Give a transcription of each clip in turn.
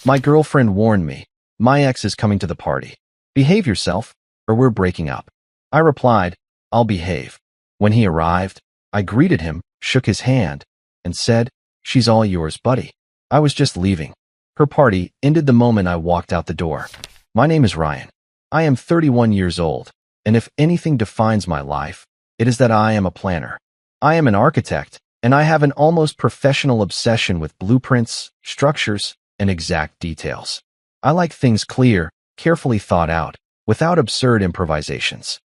My girlfriend warned me. My ex is coming to the party. Behave yourself, or we're breaking up. I replied, I'll behave. When he arrived, I greeted him, shook his hand, and said, she's all yours, buddy. I was just leaving. Her party ended the moment I walked out the door. My name is Ryan. I am 31 years old, and if anything defines my life, it is that I am a planner. I am an architect, and I have an almost professional obsession with blueprints, structures, and exact details. I like things clear, carefully thought out, without absurd improvisations.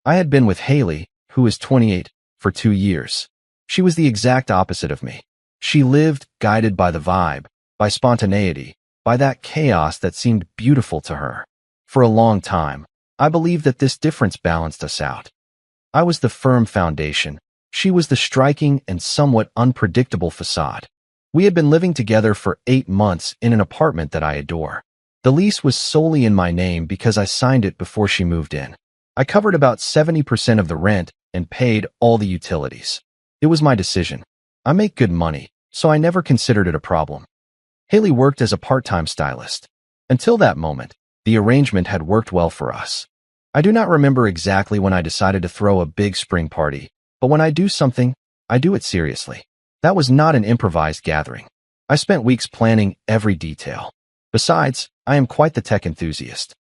I had been with Haley, who is 28, for 2 years. She was the exact opposite of me. She lived guided by the vibe, by spontaneity, by that chaos that seemed beautiful to her. For a long time, I believed that this difference balanced us out. I was the firm foundation. She was the striking and somewhat unpredictable facade. We had been living together for 8 months in an apartment that I adore. The lease was solely in my name because I signed it before she moved in. I covered about 70% of the rent and paid all the utilities. It was my decision. I make good money, so I never considered it a problem. Haley worked as a part-time stylist. Until that moment, the arrangement had worked well for us. I do not remember exactly when I decided to throw a big spring party, but when I do something, I do it seriously. That was not an improvised gathering. I spent weeks planning every detail. Besides, I am quite the tech enthusiast.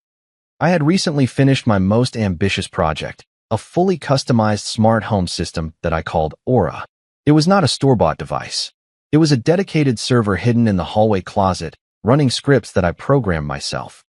I had recently finished my most ambitious project, a fully customized smart home system that I called Aura. It was not a store-bought device. It was a dedicated server hidden in the hallway closet, running scripts that I programmed myself.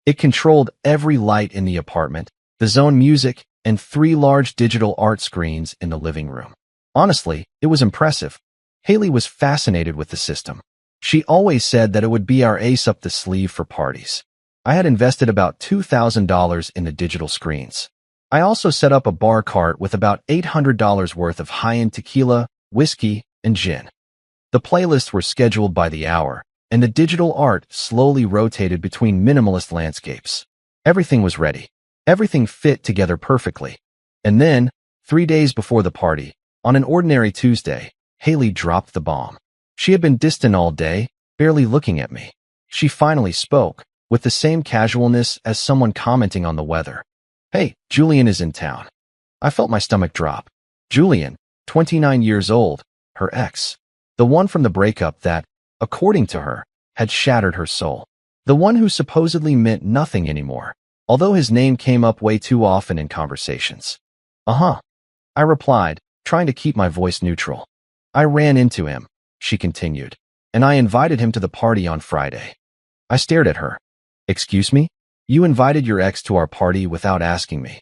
It controlled every light in the apartment, the zone music, and 3 large digital art screens in the living room. Honestly, it was impressive. Haley was fascinated with the system. She always said that it would be our ace up the sleeve for parties. I had invested about $2,000 in the digital screens. I also set up a bar cart with about $800 worth of high-end tequila, whiskey, and gin. The playlists were scheduled by the hour, and the digital art slowly rotated between minimalist landscapes. Everything was ready. Everything fit together perfectly. And then, 3 days before the party, on an ordinary Tuesday, Haley dropped the bomb. She had been distant all day, barely looking at me. She finally spoke, with the same casualness as someone commenting on the weather. Hey, Julian is in town. I felt my stomach drop. Julian, 29 years old, her ex. The one from the breakup that, according to her, had shattered her soul. The one who supposedly meant nothing anymore, although his name came up way too often in conversations. Uh-huh, I replied, trying to keep my voice neutral. I ran into him, she continued, and I invited him to the party on Friday. I stared at her. Excuse me? You invited your ex to our party without asking me.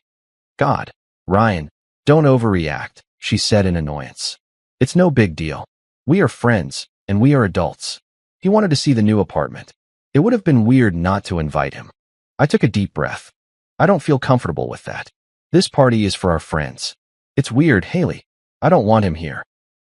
God, Ryan, don't overreact, she said in annoyance. It's no big deal. We are friends, and we are adults. He wanted to see the new apartment. It would have been weird not to invite him. I took a deep breath. I don't feel comfortable with that. This party is for our friends. It's weird, Haley. I don't want him here.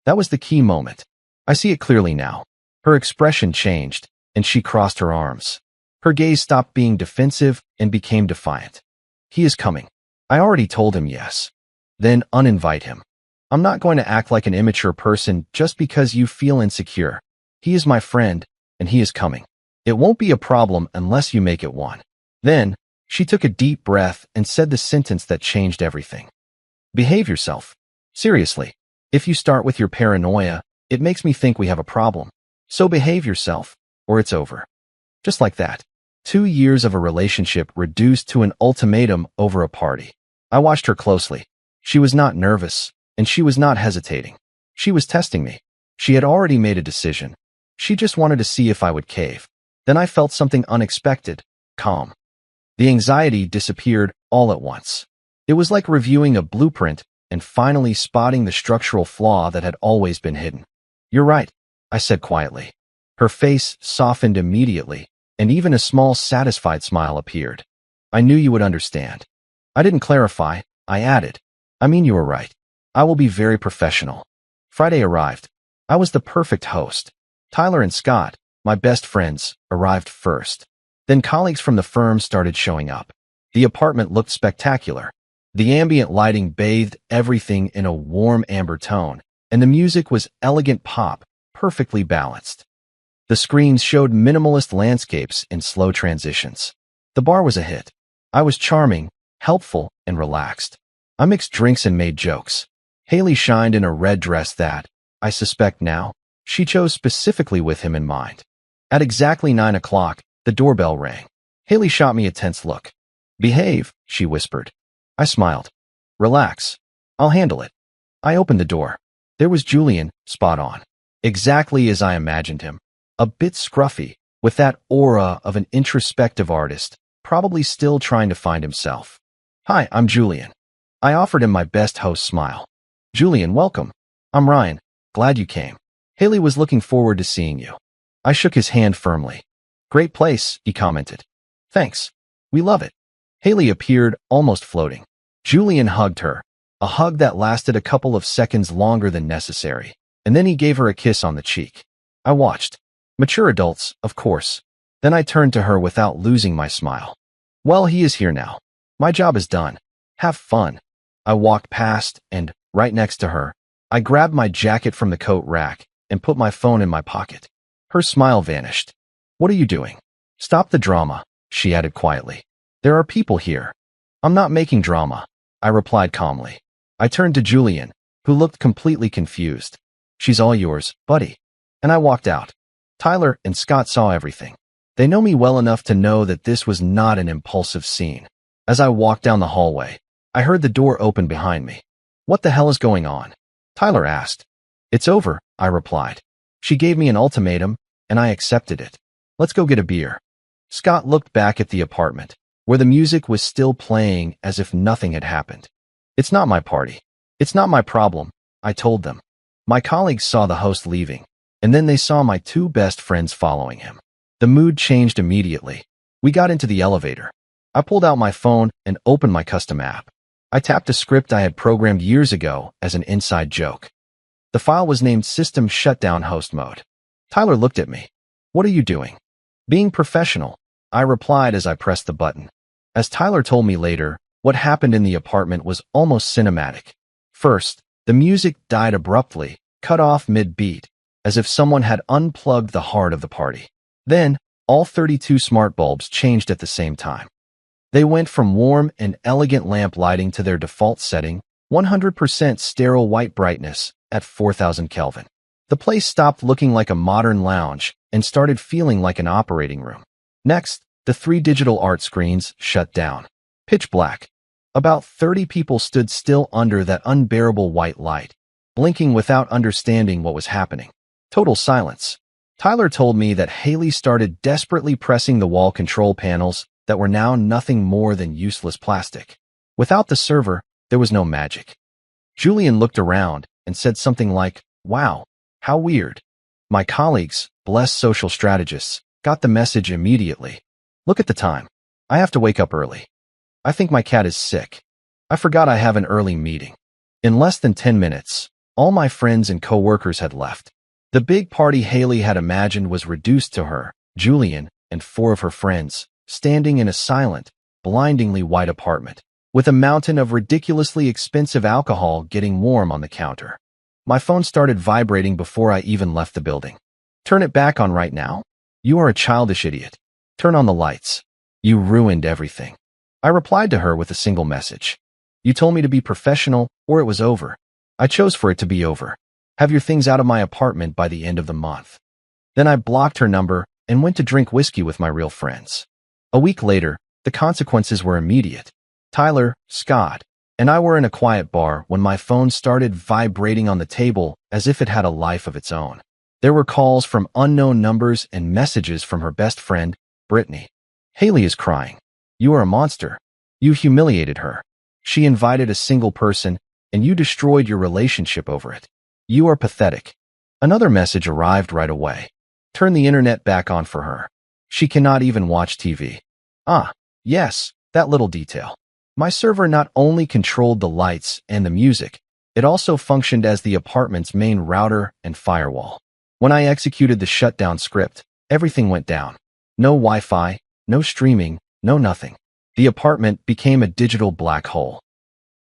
That was the key moment. I see it clearly now. Her expression changed, and she crossed her arms. Her gaze stopped being defensive and became defiant. He is coming. I already told him yes. Then uninvite him. I'm not going to act like an immature person just because you feel insecure. He is my friend, and he is coming. It won't be a problem unless you make it one. Then, she took a deep breath and said the sentence that changed everything. Behave yourself. Seriously, if you start with your paranoia, it makes me think we have a problem. So behave yourself, or it's over. Just like that. 2 years of a relationship reduced to an ultimatum over a party. I watched her closely. She was not nervous, and she was not hesitating. She was testing me. She had already made a decision. She just wanted to see if I would cave. Then I felt something unexpected, calm. The anxiety disappeared all at once. It was like reviewing a blueprint and finally spotting the structural flaw that had always been hidden. You're right, I said quietly. Her face softened immediately, and even a small satisfied smile appeared. I knew you would understand. I didn't clarify, I added. I mean, you were right. I will be very professional. Friday arrived. I was the perfect host. Tyler and Scott, my best friends, arrived first. Then colleagues from the firm started showing up. The apartment looked spectacular. The ambient lighting bathed everything in a warm amber tone, and the music was elegant pop, perfectly balanced. The screens showed minimalist landscapes in slow transitions. The bar was a hit. I was charming, helpful, and relaxed. I mixed drinks and made jokes. Haley shined in a red dress that, I suspect now, she chose specifically with him in mind. At exactly 9 o'clock, the doorbell rang. Haley shot me a tense look. "Behave," she whispered. I smiled. "Relax. I'll handle it." I opened the door. There was Julian, spot on. Exactly as I imagined him. A bit scruffy, with that aura of an introspective artist, probably still trying to find himself. "Hi, I'm Julian." I offered him my best host smile. "Julian, welcome. I'm Ryan. Glad you came. Haley was looking forward to seeing you." I shook his hand firmly. "Great place," he commented. "Thanks. We love it." Haley appeared, almost floating. Julian hugged her, a hug that lasted a couple of seconds longer than necessary, and then he gave her a kiss on the cheek. I watched. Mature adults, of course. Then I turned to her without losing my smile. "Well, he is here now. My job is done. Have fun." I walked past, and, right next to her, I grabbed my jacket from the coat rack and put my phone in my pocket. Her smile vanished. "What are you doing?" "Stop the drama," she added quietly. "There are people here." "I'm not making drama," I replied calmly. I turned to Julian, who looked completely confused. "She's all yours, buddy." And I walked out. Tyler and Scott saw everything. They know me well enough to know that this was not an impulsive scene. As I walked down the hallway, I heard the door open behind me. "What the hell is going on?" Tyler asked. "It's over," I replied. "She gave me an ultimatum, and I accepted it. Let's go get a beer." Scott looked back at the apartment, where the music was still playing as if nothing had happened. "It's not my party. It's not my problem," I told them. My colleagues saw the host leaving, and then they saw my two best friends following him. The mood changed immediately. We got into the elevator. I pulled out my phone and opened my custom app. I tapped a script I had programmed years ago as an inside joke. The file was named System Shutdown Host Mode. Tyler looked at me. "What are you doing?" "Being professional," I replied as I pressed the button. As Tyler told me later, what happened in the apartment was almost cinematic. First, the music died abruptly, cut off mid-beat, as if someone had unplugged the heart of the party. Then, all 32 smart bulbs changed at the same time. They went from warm and elegant lamp lighting to their default setting, 100% sterile white brightness at 4000 Kelvin. The place stopped looking like a modern lounge and started feeling like an operating room. Next, the 3 digital art screens shut down. Pitch black. About 30 people stood still under that unbearable white light, blinking without understanding what was happening. Total silence. Tyler told me that Haley started desperately pressing the wall control panels that were now nothing more than useless plastic. Without the server, there was no magic. Julian looked around and said something like, "Wow, how weird." My colleagues, blessed social strategists, got the message immediately. "Look at the time. I have to wake up early. I think my cat is sick. I forgot I have an early meeting." In less than 10 minutes, all my friends and coworkers had left. The big party Haley had imagined was reduced to her, Julian, and 4 of her friends, standing in a silent, blindingly white apartment, with a mountain of ridiculously expensive alcohol getting warm on the counter. My phone started vibrating before I even left the building. "Turn it back on right now? You are a childish idiot. Turn on the lights. You ruined everything." I replied to her with a single message. "You told me to be professional, or it was over. I chose for it to be over. Have your things out of my apartment by the end of the month." Then I blocked her number and went to drink whiskey with my real friends. A week later, the consequences were immediate. Tyler, Scott, and I were in a quiet bar when my phone started vibrating on the table as if it had a life of its own. There were calls from unknown numbers and messages from her best friend, Brittany. "Haley is crying. You are a monster. You humiliated her. She invited a single person, and you destroyed your relationship over it. You are pathetic." Another message arrived right away. "Turn the internet back on for her. She cannot even watch TV." Ah, yes, that little detail. My server not only controlled the lights and the music, it also functioned as the apartment's main router and firewall. When I executed the shutdown script, everything went down. No Wi-Fi, no streaming, no nothing. The apartment became a digital black hole.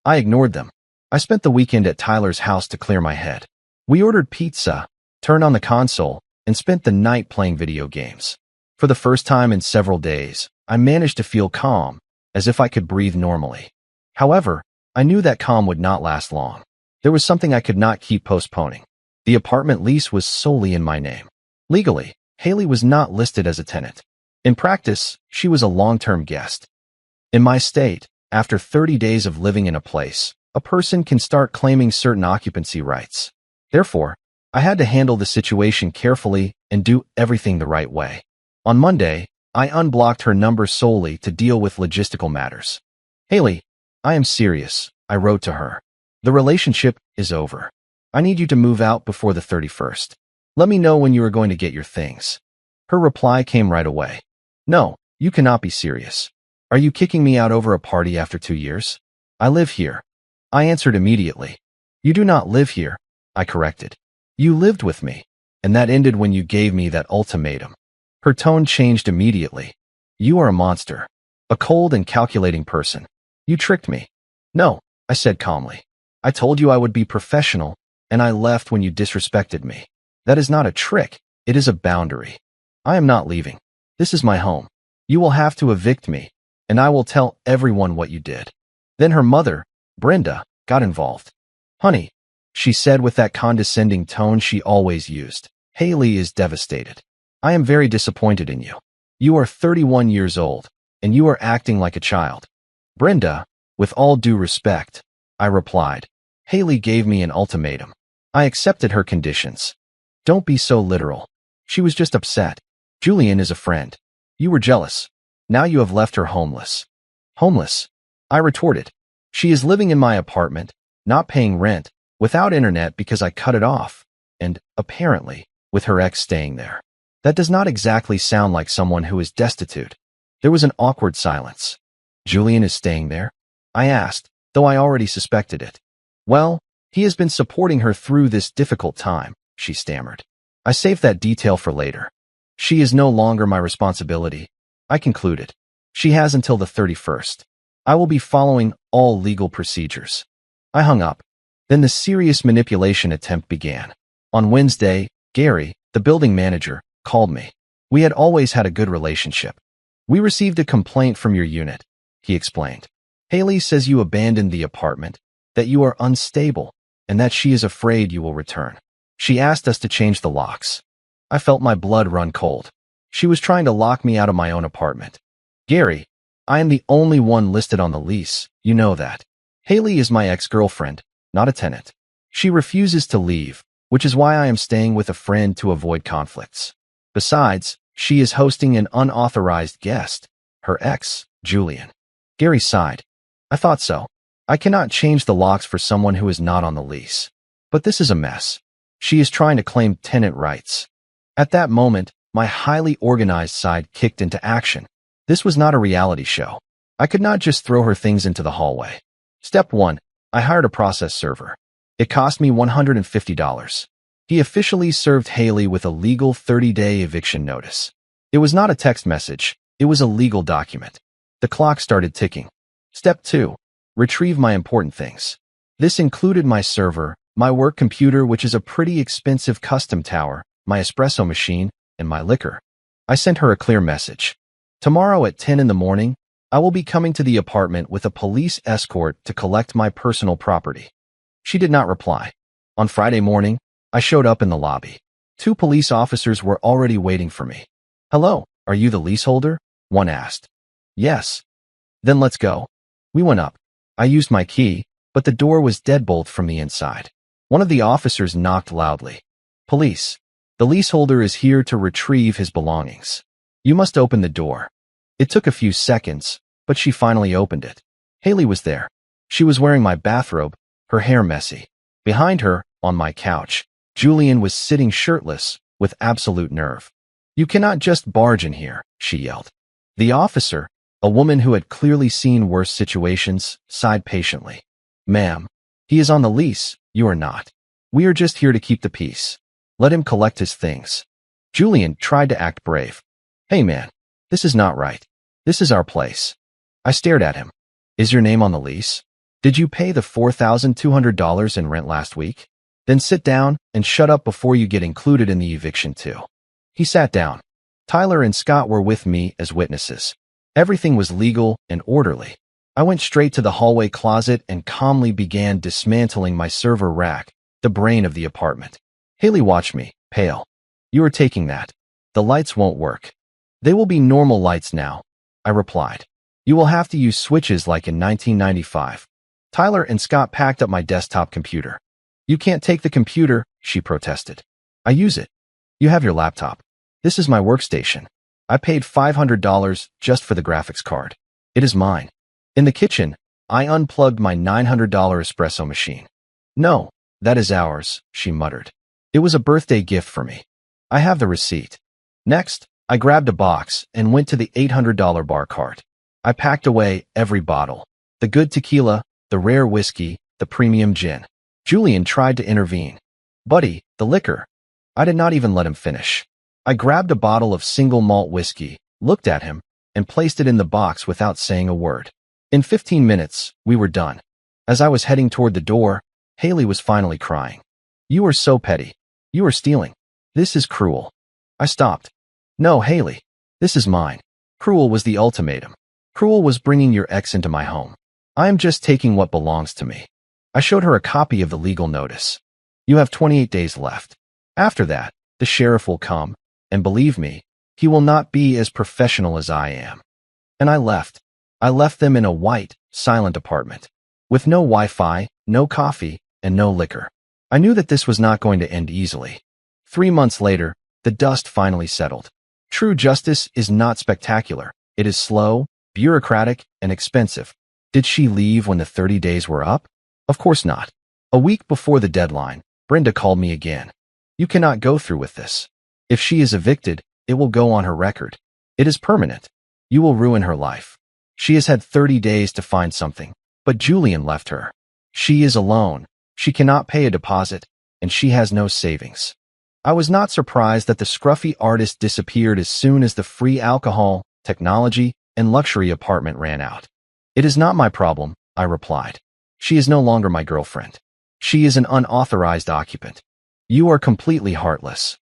I ignored them. I spent the weekend at Tyler's house to clear my head. We ordered pizza, turned on the console, and spent the night playing video games. For the first time in several days, I managed to feel calm, as if I could breathe normally. However, I knew that calm would not last long. There was something I could not keep postponing. The apartment lease was solely in my name. Legally, Haley was not listed as a tenant. In practice, she was a long-term guest. In my state, after 30 days of living in a place, a person can start claiming certain occupancy rights. Therefore, I had to handle the situation carefully and do everything the right way. On Monday, I unblocked her number solely to deal with logistical matters. Haley, I am serious, I wrote to her. The relationship is over. I need you to move out before the 31st. Let me know when you are going to get your things. Her reply came right away. No, you cannot be serious. Are you kicking me out over a party after 2 years? I live here. I answered immediately. You do not live here, I corrected. You lived with me, and that ended when you gave me that ultimatum. Her tone changed immediately. You are a monster, a cold and calculating person. You tricked me. No, I said calmly. I told you I would be professional, and I left when you disrespected me. That is not a trick, it is a boundary. I am not leaving. This is my home. You will have to evict me, and I will tell everyone what you did. Then her mother, Brenda, got involved. Honey, she said with that condescending tone she always used. Haley is devastated. I am very disappointed in you. You are 31 years old, and you are acting like a child. Brenda, with all due respect, I replied. Haley gave me an ultimatum. I accepted her conditions. Don't be so literal. She was just upset. Julian is a friend. You were jealous. Now you have left her homeless. Homeless? I retorted. She is living in my apartment, not paying rent, without internet because I cut it off, and, apparently, with her ex staying there. That does not exactly sound like someone who is destitute. There was an awkward silence. Julian is staying there? I asked, though I already suspected it. Well, he has been supporting her through this difficult time, she stammered. I saved that detail for later. She is no longer my responsibility, I concluded. She has until the 31st. I will be following all legal procedures. I hung up. Then the serious manipulation attempt began. On Wednesday, Gary, the building manager, called me. We had always had a good relationship. We received a complaint from your unit, he explained. Haley says you abandoned the apartment, that you are unstable, and that she is afraid you will return. She asked us to change the locks. I felt my blood run cold. She was trying to lock me out of my own apartment. Gary, I am the only one listed on the lease, you know that. Haley is my ex-girlfriend, not a tenant. She refuses to leave, which is why I am staying with a friend to avoid conflicts. Besides, she is hosting an unauthorized guest, her ex, Julian. Gary sighed. I thought so. I cannot change the locks for someone who is not on the lease. But this is a mess. She is trying to claim tenant rights. At that moment, my highly organized side kicked into action. This was not a reality show. I could not just throw her things into the hallway. Step 1. I hired a process server. It cost me $150. He officially served Haley with a legal 30-day eviction notice. It was not a text message. It was a legal document. The clock started ticking. Step 2. Retrieve my important things. This included my server, my work computer, which is a pretty expensive custom tower, my espresso machine, and my liquor. I sent her a clear message. Tomorrow at 10 in the morning, I will be coming to the apartment with a police escort to collect my personal property. She did not reply. On Friday morning, I showed up in the lobby. 2 police officers were already waiting for me. Hello, are you the leaseholder? One asked. Yes. Then let's go. We went up. I used my key, but the door was deadbolt from the inside. One of the officers knocked loudly. Police. The leaseholder is here to retrieve his belongings. You must open the door. It took a few seconds, but she finally opened it. Haley was there. She was wearing my bathrobe, her hair messy. Behind her, on my couch, Julian was sitting shirtless, with absolute nerve. You cannot just barge in here, she yelled. The officer, a woman who had clearly seen worse situations, sighed patiently. Ma'am, he is on the lease, you are not. We are just here to keep the peace. Let him collect his things. Julian tried to act brave. Hey man, this is not right. This is our place. I stared at him. Is your name on the lease? Did you pay the $4,200 in rent last week? Then sit down and shut up before you get included in the eviction too. He sat down. Tyler and Scott were with me as witnesses. Everything was legal and orderly. I went straight to the hallway closet and calmly began dismantling my server rack, the brain of the apartment. Haley watched me, pale. You are taking that. The lights won't work. They will be normal lights now, I replied. You will have to use switches like in 1995. Tyler and Scott packed up my desktop computer. You can't take the computer, she protested. I use it. You have your laptop. This is my workstation. I paid $500 just for the graphics card. It is mine. In the kitchen, I unplugged my $900 espresso machine. No, that is ours, she muttered. It was a birthday gift for me. I have the receipt. Next, I grabbed a box and went to the $800 bar cart. I packed away every bottle. The good tequila, the rare whiskey, the premium gin. Julian tried to intervene. Buddy, the liquor. I did not even let him finish. I grabbed a bottle of single malt whiskey, looked at him, and placed it in the box without saying a word. In 15 minutes, we were done. As I was heading toward the door, Haley was finally crying. You are so petty. You are stealing. This is cruel. I stopped. No, Haley. This is mine. Cruel was the ultimatum. Cruel was bringing your ex into my home. I am just taking what belongs to me. I showed her a copy of the legal notice. You have 28 days left. After that, the sheriff will come, and believe me, he will not be as professional as I am. And I left. I left them in a white, silent apartment, with no Wi-Fi, no coffee, and no liquor. I knew that this was not going to end easily. 3 months later, the dust finally settled. True justice is not spectacular. It is slow, bureaucratic, and expensive. Did she leave when the 30 days were up? Of course not. A week before the deadline, Brenda called me again. You cannot go through with this. If she is evicted, it will go on her record. It is permanent. You will ruin her life. She has had 30 days to find something, but Julian left her. She is alone. She cannot pay a deposit, and she has no savings. I was not surprised that the scruffy artist disappeared as soon as the free alcohol, technology, and luxury apartment ran out. It is not my problem, I replied. She is no longer my girlfriend. She is an unauthorized occupant. You are completely heartless.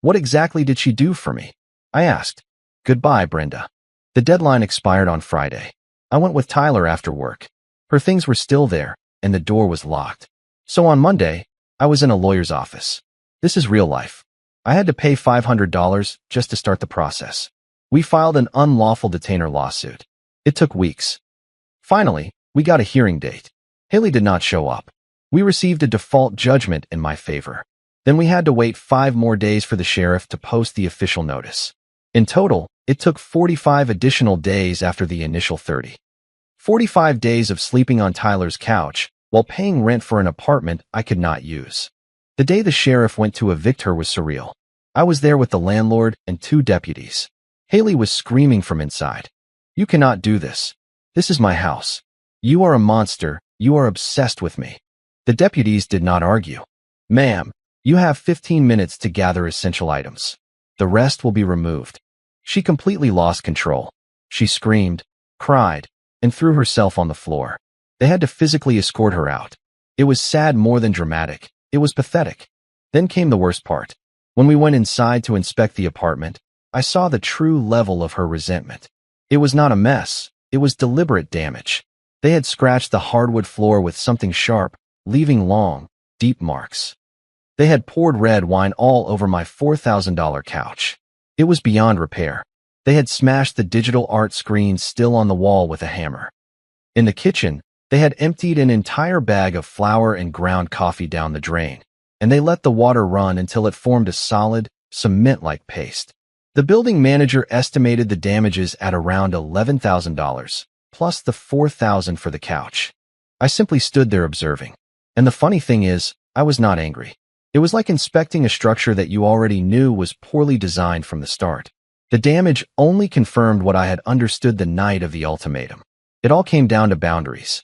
What exactly did she do for me? I asked. Goodbye, Brenda. The deadline expired on Friday. I went with Tyler after work. Her things were still there, and the door was locked. So on Monday, I was in a lawyer's office. This is real life. I had to pay $500 just to start the process. We filed an unlawful detainer lawsuit. It took weeks. Finally, we got a hearing date. Haley did not show up. We received a default judgment in my favor. Then we had to wait 5 more days for the sheriff to post the official notice. In total, it took 45 additional days after the initial 30. 45 days of sleeping on Tyler's couch while paying rent for an apartment I could not use. The day the sheriff went to evict her was surreal. I was there with the landlord and 2 deputies. Haley was screaming from inside. You cannot do this. This is my house. You are a monster. You are obsessed with me. The deputies did not argue. Ma'am, you have 15 minutes to gather essential items. The rest will be removed. She completely lost control. She screamed, cried, and threw herself on the floor. They had to physically escort her out. It was sad more than dramatic. It was pathetic. Then came the worst part. When we went inside to inspect the apartment, I saw the true level of her resentment. It was not a mess. It was deliberate damage. They had scratched the hardwood floor with something sharp, leaving long, deep marks. They had poured red wine all over my $4,000 couch. It was beyond repair. They had smashed the digital art screen still on the wall with a hammer. In the kitchen, they had emptied an entire bag of flour and ground coffee down the drain, and they let the water run until it formed a solid, cement-like paste. The building manager estimated the damages at around $11,000, plus the $4,000 for the couch. I simply stood there observing. And the funny thing is, I was not angry. It was like inspecting a structure that you already knew was poorly designed from the start. The damage only confirmed what I had understood the night of the ultimatum. It all came down to boundaries.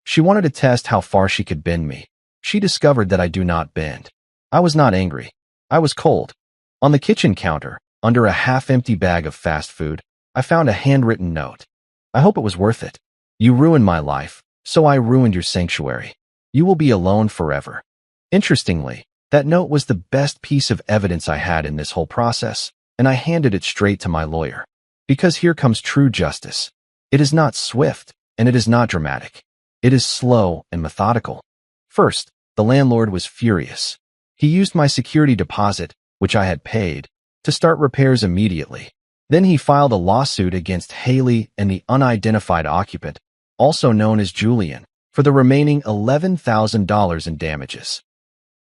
She wanted to test how far she could bend me. She discovered that I do not bend. I was not angry. I was cold. On the kitchen counter, under a half-empty bag of fast food, I found a handwritten note. I hope it was worth it. You ruined my life, so I ruined your sanctuary. You will be alone forever. Interestingly, That note was the best piece of evidence I had in this whole process, and I handed it straight to my lawyer. Because here comes true justice. It is not swift, and it is not dramatic. It is slow and methodical. First, the landlord was furious. He used my security deposit, which I had paid, to start repairs immediately. Then he filed a lawsuit against Haley and the unidentified occupant, also known as Julian, for the remaining $11,000 in damages.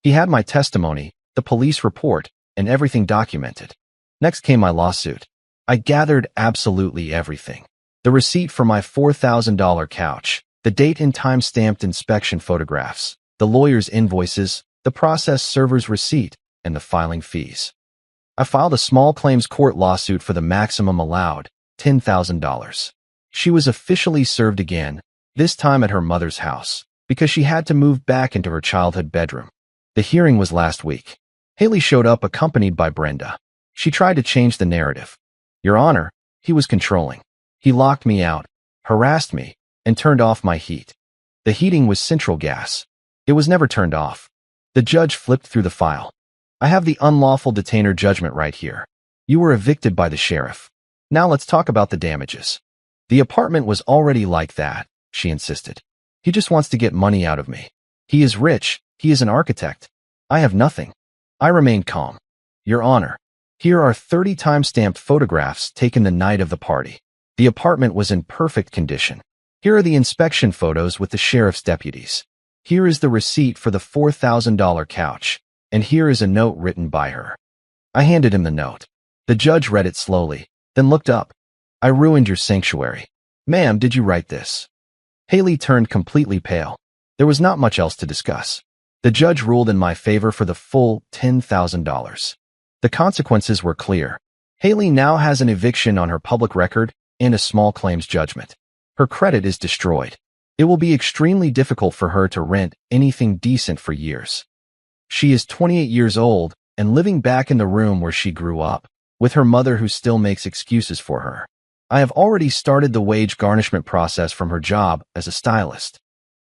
He had my testimony, the police report, and everything documented. Next came my lawsuit. I gathered absolutely everything. The receipt for my $4,000 couch, the date and time-stamped inspection photographs, the lawyer's invoices, the process server's receipt, and the filing fees. I filed a small claims court lawsuit for the maximum allowed, $10,000. She was officially served again, this time at her mother's house, because she had to move back into her childhood bedroom. The hearing was last week. Haley showed up accompanied by Brenda. She tried to change the narrative. Your Honor, he was controlling. He locked me out, harassed me, and turned off my heat. The heating was central gas. It was never turned off. The judge flipped through the file. I have the unlawful detainer judgment right here. You were evicted by the sheriff. Now let's talk about the damages. The apartment was already like that, she insisted. He just wants to get money out of me. He is rich. He is an architect. I have nothing. I remained calm. Your Honor, here are 30 time-stamped photographs taken the night of the party. The apartment was in perfect condition. Here are the inspection photos with the sheriff's deputies. Here is the receipt for the $4,000 couch, and here is a note written by her. I handed him the note. The judge read it slowly, then looked up. I ruined your sanctuary. Ma'am, did you write this? Haley turned completely pale. There was not much else to discuss. The judge ruled in my favor for the full $10,000. The consequences were clear. Haley now has an eviction on her public record and a small claims judgment. Her credit is destroyed. It will be extremely difficult for her to rent anything decent for years. She is 28 years old and living back in the room where she grew up, with her mother who still makes excuses for her. I have already started the wage garnishment process from her job as a stylist.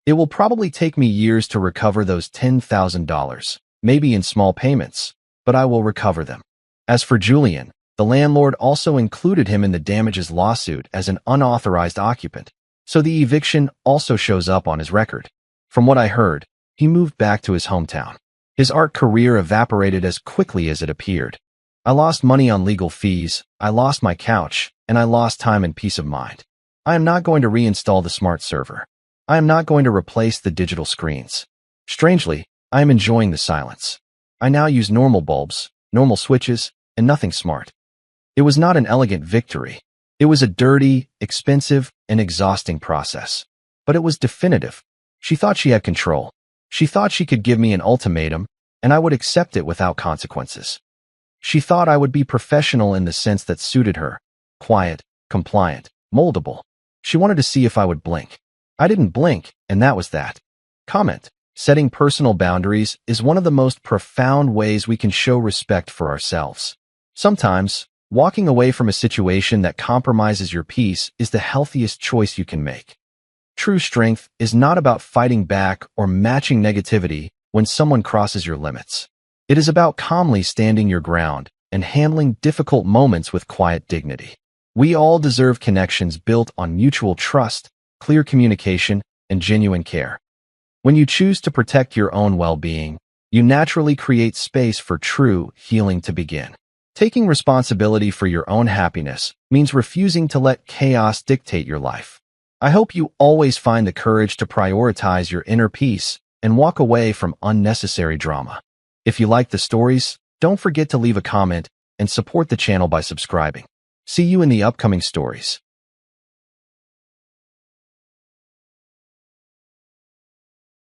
It will probably take me years to recover those $10,000, maybe in small payments, but I will recover them. As for Julian, the landlord also included him in the damages lawsuit as an unauthorized occupant, so the eviction also shows up on his record. From what I heard, he moved back to his hometown. His art career evaporated as quickly as it appeared. I lost money on legal fees, I lost my couch, and I lost time and peace of mind. I am not going to reinstall the smart server. I am not going to replace the digital screens. Strangely, I am enjoying the silence. I now use normal bulbs, normal switches, and nothing smart. It was not an elegant victory. It was a dirty, expensive, and exhausting process. But it was definitive. She thought she had control. She thought she could give me an ultimatum, and I would accept it without consequences. She thought I would be professional in the sense that suited her. Quiet, compliant, moldable. She wanted to see if I would blink. I didn't blink, and that was that. Comment. Setting personal boundaries is one of the most profound ways we can show respect for ourselves. Sometimes, walking away from a situation that compromises your peace is the healthiest choice you can make. True strength is not about fighting back or matching negativity when someone crosses your limits. It is about calmly standing your ground and handling difficult moments with quiet dignity. We all deserve connections built on mutual trust, clear communication, and genuine care. When you choose to protect your own well-being, you naturally create space for true healing to begin. Taking responsibility for your own happiness means refusing to let chaos dictate your life. I hope you always find the courage to prioritize your inner peace and walk away from unnecessary drama. If you like the stories, don't forget to leave a comment and support the channel by subscribing. See you in the upcoming stories.